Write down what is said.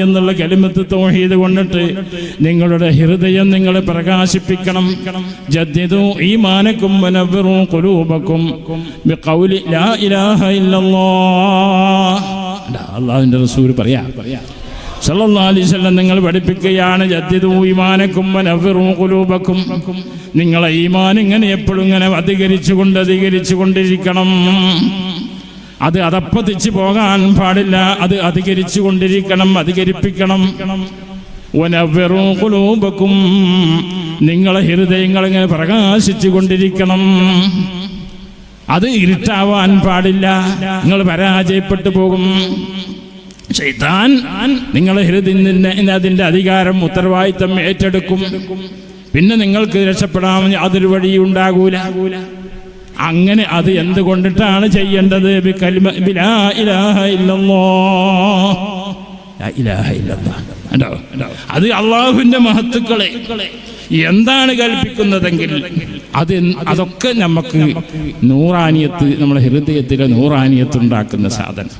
എന്നുള്ള കലിമത്ത് തൗഹീദ് കൊണ്ടിട്ട് നിങ്ങളുടെ ഹൃദയം നിങ്ങളെ പ്രകാശിപ്പിക്കണം. ജദ്ദിദു ഈമാനക്കും വനവ്വിറു ഖുലൂബക്കും ബിഖൗലി ലാ ഇലാഹ ഇല്ലല്ലാഹ്. അല്ലാഹുവിന്റെ റസൂൽ പറയാ സല്ലല്ലാഹു അലൈഹി വസല്ലം നിങ്ങൾ പഠിപ്പിക്കുകയാണ്, ജദ്ദിദു ഈമാനക്കും വനവ്വിറു ഖുലൂബക്കും. നിങ്ങളെ ഈമാൻ ഇങ്ങനെ എപ്പോഴും ഇങ്ങനെ അധികരിച്ചുകൊണ്ടിരിക്കണം. അത് അതപ്പതിച്ച് പോകാൻ പാടില്ല. അത് അധികരിച്ചു കൊണ്ടിരിക്കണം, അധികരിപ്പിക്കണം. വനവ്വിറു ഖുലൂബക്കും, നിങ്ങളെ ഹൃദയങ്ങൾ ഇങ്ങനെ പ്രകാശിച്ചു കൊണ്ടിരിക്കണം. അത് ഇരുട്ടാവാൻ പാടില്ല. നിങ്ങൾ പരാജയപ്പെട്ടു പോകും. ശൈത്താൻ നിങ്ങളെ ഹൃദയത്തിന് അതിൻ്റെ അധികാരം ഉത്തരവാദിത്തം ഏറ്റെടുക്കും. പിന്നെ നിങ്ങൾക്ക് രക്ഷപ്പെടാൻ യാതൊരു വഴിയുണ്ടാകൂല. അങ്ങനെ അത് എന്തുകൊണ്ടിട്ടാണ് ചെയ്യേണ്ടത്? ലാ ഇലാഹ ഇല്ലല്ലാഹ്. ലാ ഇലാഹ ഇല്ലല്ലാഹ്. അത് അള്ളാഹുവിന്റെ മഹത്തുക്കളെ എന്താണ് കൽപ്പിക്കുന്നതെങ്കിൽ അതൊക്കെ നമുക്ക് നൂറാനിയത്ത്, നമ്മുടെ ഹൃദയത്തിലെ നൂറാനിയത്ത് ഉണ്ടാക്കുന്ന സാധനം.